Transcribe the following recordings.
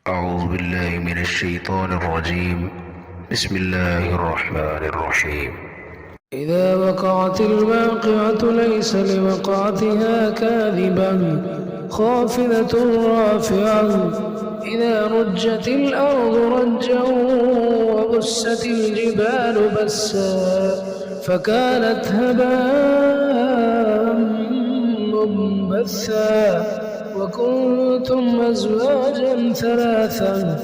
أعوذ بالله من الشيطان الرجيم. بسم الله الرحمن الرحيم. إذا وقعت الواقعة ليس لوقعتها كاذبا خافضة رافعة إذا رجت الأرض رجا وبست الجبال بسا فكانت هباء منبثا وكنتم أزواجا ثلاثا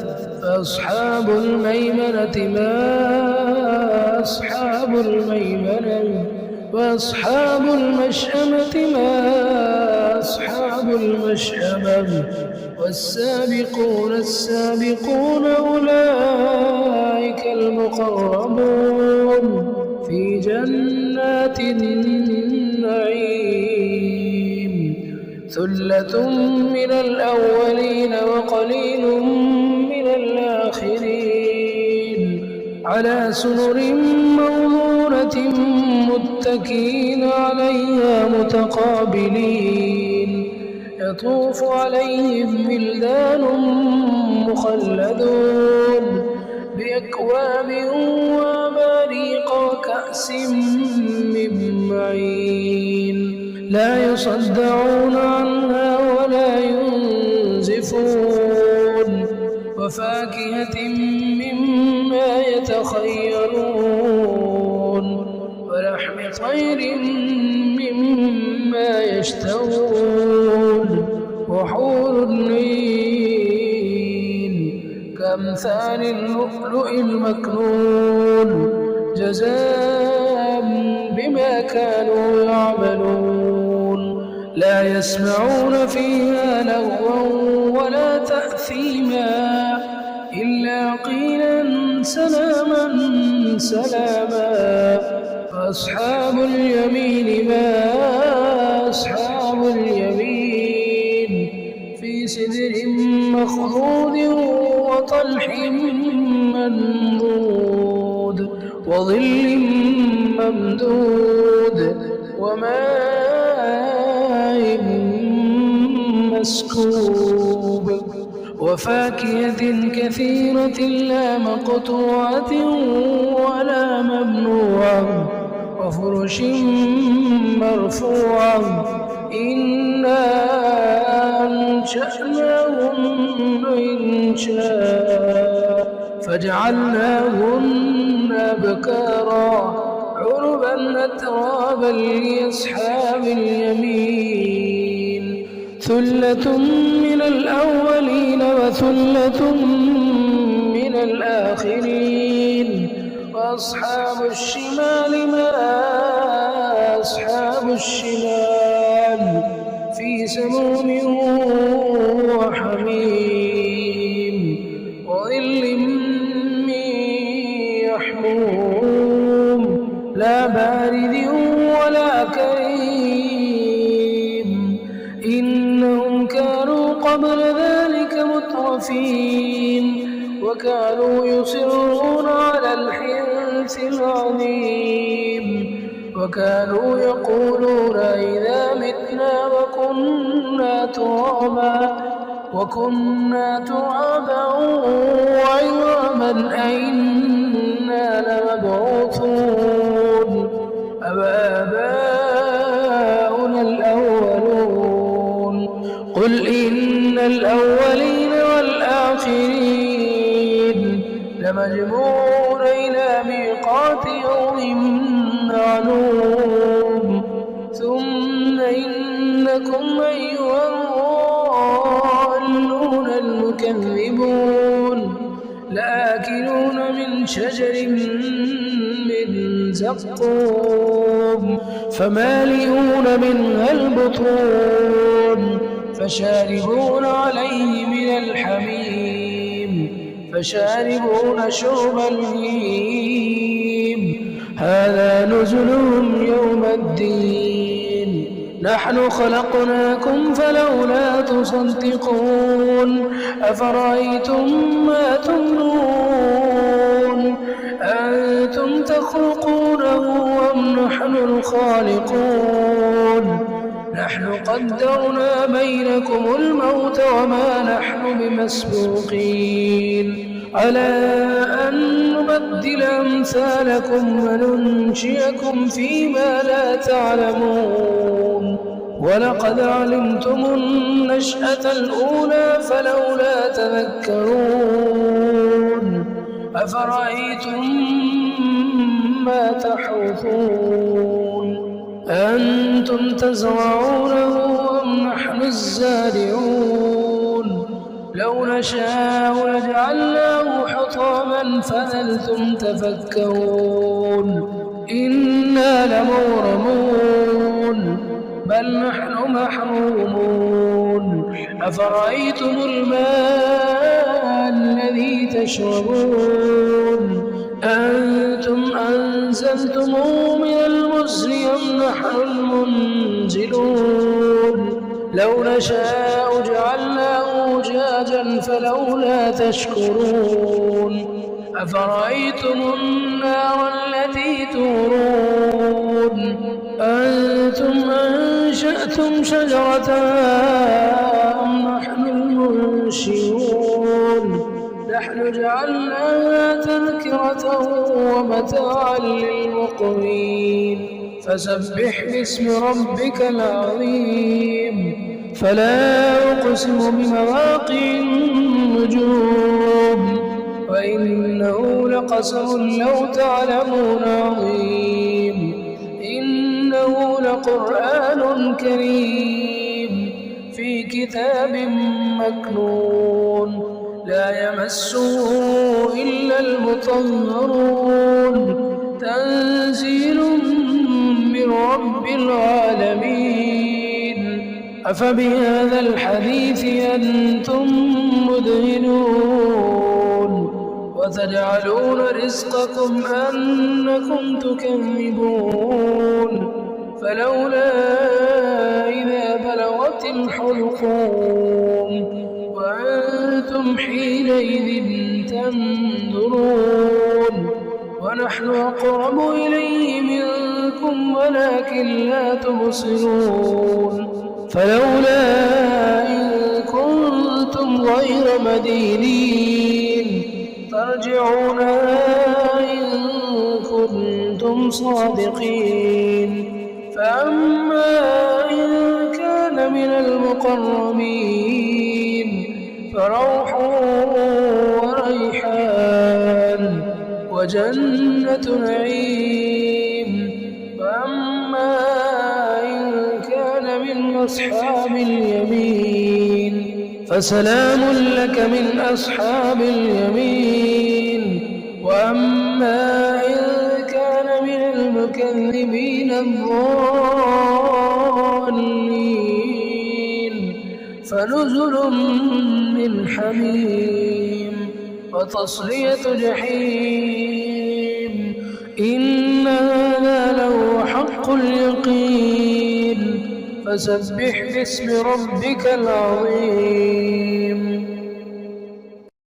فأصحاب الميمنة ما أصحاب الميمنة وأصحاب المشأمة ما أصحاب المشأمة والسابقون السابقون أولئك المقربون في جنات النعيم ثلة من الأولين وقليل من الآخرين على سرر موضونة متكئين عليها متقابلين يطوف عليهم ولدان مخلدون بأكواب وأباريق وكأس من معين لا يصدعون عنها ولا ينزفون وفاكهة مما يتخيرون ولحم طير مما يشتهون وحور عين كأمثال اللؤلؤ المكنون جزاء بما كانوا يعملون لا يسمعون فيها لغوا ولا تأثيما إلا قيلا سلاما سلاما فأصحاب اليمين ما أصحاب اليمين في سدر مخضود وطلح منضود وظل ممدود وماء مسكوب وفاكهة كثيرة لا مقطوعة ولا ممنوعة وفرش مرفوعة إنا أنشأناهن إنشاء فجعلناهن أبكارا عربا أترابا لأصحاب اليمين ثلة من الأولين وثلة من الآخرين وأصحاب الشمال ما أصحاب الشمال في سموم وحميم وظل من يحموم لا بارد ولا كريم إنهم كانوا قبل ذلك مترفين وكانوا يصرون على الحنث العظيم وكانوا يقولون إذا متنا وكنا ترابا وعظاما أئنا لمبعوثون أبآباؤنا الأولون قل إن الأولين والآخرين لمجموعون إلى ميقات يوم معلوم ثم إنكم أيها الضالون المكذبون لآكلون من شجر من زقوم فمالئون منها البطون فشاربون عليه من الحميم فشاربون شرب الهيم هذا نزلهم يوم الدين نحن خلقناكم فلولا تصدقون أفرأيتم ما تمنون أنتم تخلقونه أم نحن الخالقون نحن قدرنا بينكم الموت وما نحن بمسبوقين على أن نبدل أمثالكم وننشئكم فيما لا تعلمون ولقد علمتم النشأة الأولى فلولا تذكرون أفرأيتم ما تحرثون أنتم تزرعونه أم نحن الزارعون لو نشاء لجعلناه حطاما فظلتم تفكرون إنا لمغرمون بل نحن محرومون أفرأيتم الماء الذي تشربون أنتم أنزلتموه من المزن أم نحن المنزلون لو نشاء جعلناه أجاجا فلولا تشكرون أفرأيتم النار التي تورون أنتم أنشأتم شجرتها أم نحن المنشئون نحن جعلناها تذكرة ومتاعا للمقوين فسبح باسم ربك العظيم فلا أقسم بمواقع النجوم وإنه لقسم لو تعلمون عظيم إنه لقرآن كريم في كتاب مكنون لا يمسه إلا المطهرون تنزيل من رب العالمين أفبهذا الحديث أنتم مدهنون وتجعلون رزقكم أنكم تكذبون فلولا إذا بلغت الحلقوم وأنتم حينئذ تنظرون ونحن أقرب إليه منكم ولكن لا تبصرون فلولا إن كنتم غير مدينين ترجعونها إن كنتم صادقين فأما إن كان من المقربين فروح وريحان وجنة نعيم وأما إن كان من أصحاب اليمين فسلام لك من أصحاب اليمين وأما إن كان من المكذبين الضالين فنزل من حميم وتصلية جحيم إن هذا له حق اليقين فسبح باسم ربك العظيم